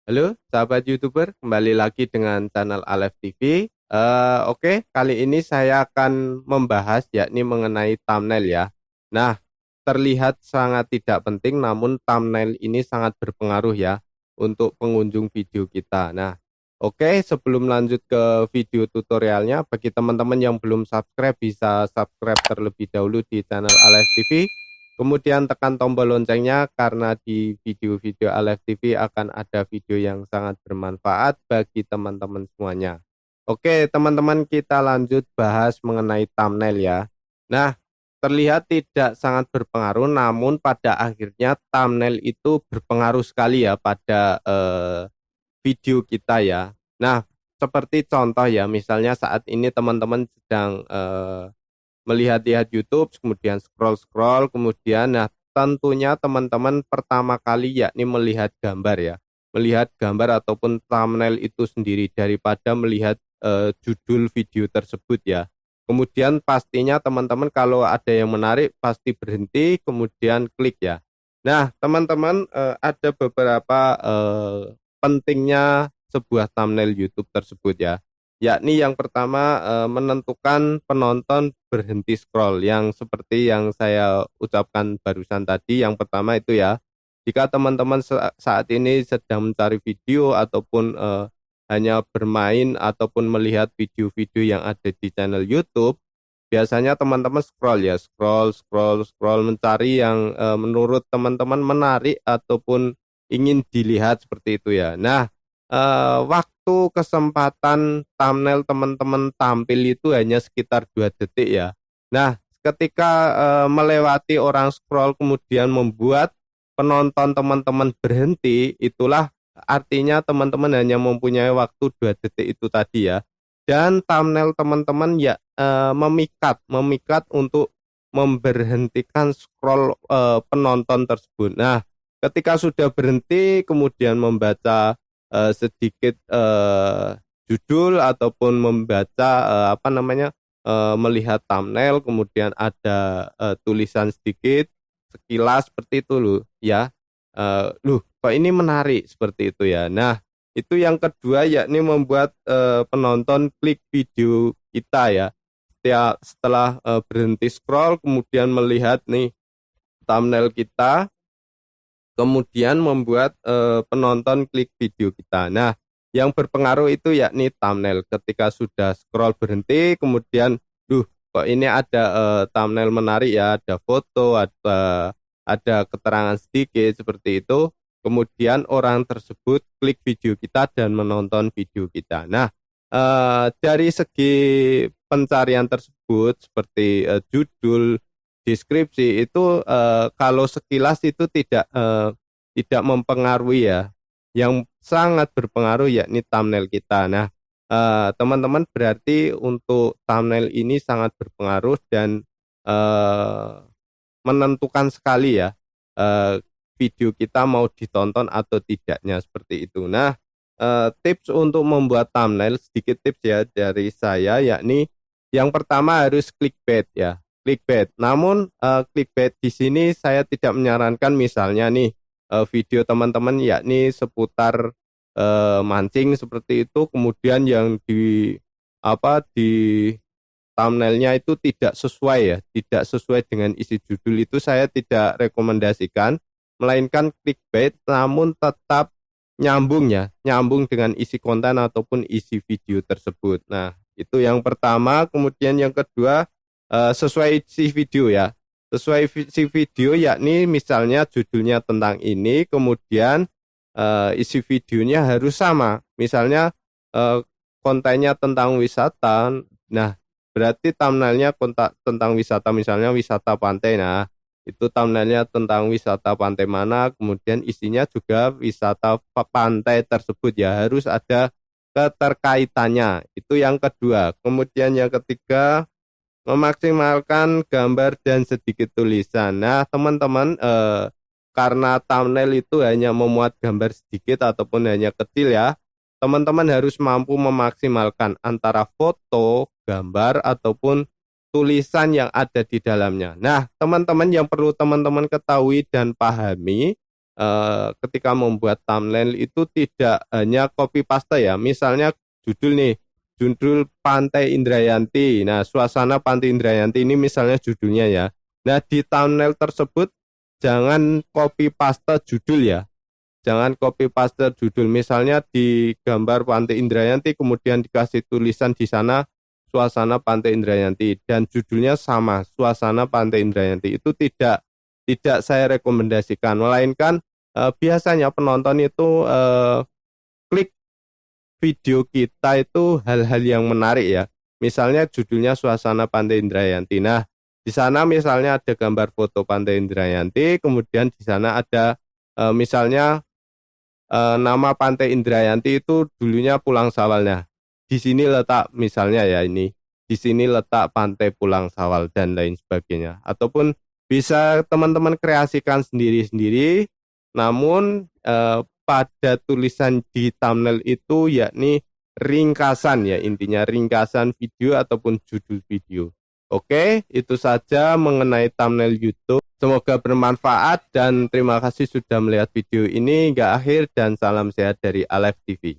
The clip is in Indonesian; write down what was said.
Halo, sahabat YouTuber, kembali lagi dengan channel Alef TV. Oke, kali ini saya akan membahas yakni mengenai thumbnail ya. Nah, terlihat sangat tidak penting, namun thumbnail ini sangat berpengaruh ya untuk pengunjung video kita. Nah, oke, sebelum lanjut ke video tutorialnya, bagi teman-teman yang belum subscribe bisa subscribe terlebih dahulu di channel Alef TV. Kemudian tekan tombol loncengnya karena di video-video Alef TV akan ada video yang sangat bermanfaat bagi teman-teman semuanya. Oke, teman-teman kita lanjut bahas mengenai thumbnail ya. Nah, terlihat tidak sangat berpengaruh, namun pada akhirnya thumbnail itu berpengaruh sekali ya pada video kita ya. Nah, seperti contoh ya, misalnya saat ini teman-teman sedang melihat-lihat YouTube, kemudian scroll-scroll, kemudian nah tentunya teman-teman pertama kali yakni melihat gambar ya. Melihat gambar ataupun thumbnail itu sendiri daripada melihat judul video tersebut ya. Kemudian pastinya teman-teman kalau ada yang menarik pasti berhenti kemudian klik ya. Nah, teman-teman ada beberapa pentingnya sebuah thumbnail YouTube tersebut ya, yakni yang pertama menentukan penonton berhenti scroll yang seperti yang saya ucapkan barusan tadi. Yang pertama itu ya, jika teman-teman saat ini sedang mencari video ataupun hanya bermain ataupun melihat video-video yang ada di channel YouTube, biasanya teman-teman scroll ya, scroll scroll scroll mencari yang menurut teman-teman menarik ataupun ingin dilihat seperti itu ya. Nah, waktu kesempatan thumbnail teman-teman tampil itu hanya sekitar 2 detik ya. Nah, ketika melewati orang scroll kemudian membuat penonton teman-teman berhenti, itulah artinya teman-teman hanya mempunyai waktu 2 detik itu tadi ya. Dan thumbnail teman-teman ya memikat untuk memberhentikan scroll penonton tersebut. Nah, ketika sudah berhenti kemudian membaca sedikit judul ataupun membaca melihat thumbnail kemudian ada tulisan sedikit sekilas seperti itu loh ya. Loh kok ini menarik seperti itu ya. Nah, itu yang kedua yakni membuat penonton klik video kita ya. Setelah berhenti scroll kemudian melihat nih thumbnail kita, kemudian membuat penonton klik video kita. Nah, yang berpengaruh itu yakni thumbnail. Ketika sudah scroll berhenti, kemudian, kok ini ada thumbnail menarik ya, ada foto, ada keterangan sedikit seperti itu. Kemudian orang tersebut klik video kita dan menonton video kita. Nah, dari segi pencarian tersebut seperti judul, deskripsi itu kalau sekilas itu tidak mempengaruhi ya. Yang sangat berpengaruh yakni thumbnail kita. Nah, teman-teman berarti untuk thumbnail ini sangat berpengaruh dan eh, menentukan sekali ya eh, video kita mau ditonton atau tidaknya seperti itu. Nah, tips untuk membuat thumbnail sedikit tips ya dari saya yakni yang pertama harus clickbait ya, clickbait. Namun clickbait di sini saya tidak menyarankan misalnya nih video teman-teman yakni seputar mancing seperti itu kemudian yang di thumbnailnya itu tidak sesuai ya, tidak sesuai dengan isi judul itu saya tidak rekomendasikan, melainkan clickbait namun tetap nyambung ya, nyambung dengan isi konten ataupun isi video tersebut. Nah, itu yang pertama, kemudian yang kedua sesuai isi video ya. Sesuai isi video yakni misalnya judulnya tentang ini, kemudian isi videonya harus sama. Misalnya kontennya tentang wisata. Nah, berarti thumbnailnya tentang wisata, misalnya wisata pantai. Nah, itu thumbnailnya tentang wisata pantai mana, kemudian isinya juga wisata pantai tersebut ya, harus ada keterkaitannya. Itu yang kedua. Kemudian yang ketiga, memaksimalkan gambar dan sedikit tulisan. Nah, teman-teman, karena thumbnail itu hanya memuat gambar sedikit ataupun hanya kecil ya, teman-teman harus mampu memaksimalkan antara foto, gambar, ataupun tulisan yang ada di dalamnya. Nah, teman-teman yang perlu teman-teman ketahui dan pahami, ketika membuat thumbnail itu tidak hanya copy paste ya. Misalnya judul nih, judul Pantai Indrayanti. Nah, suasana Pantai Indrayanti ini misalnya judulnya ya. Nah, di thumbnail tersebut jangan copy paste judul ya. Jangan copy paste judul. Misalnya di gambar Pantai Indrayanti kemudian dikasih tulisan di sana suasana Pantai Indrayanti dan judulnya sama, suasana Pantai Indrayanti. Itu tidak saya rekomendasikan, melainkan biasanya penonton itu klik video kita itu hal-hal yang menarik ya. Misalnya judulnya suasana Pantai Indrayanti. Nah, di sana misalnya ada gambar foto Pantai Indrayanti, kemudian di sana ada misalnya nama Pantai Indrayanti itu dulunya Pulang Sawalnya. Di sini letak misalnya ya ini, di sini letak Pantai Pulang Sawal dan lain sebagainya. Ataupun bisa teman-teman kreasikan sendiri-sendiri, namun pada tulisan di thumbnail itu yakni ringkasan ya, intinya ringkasan video ataupun judul video. Oke, itu saja mengenai thumbnail YouTube. Semoga bermanfaat dan terima kasih sudah melihat video ini hingga akhir dan salam sehat dari Alef TV.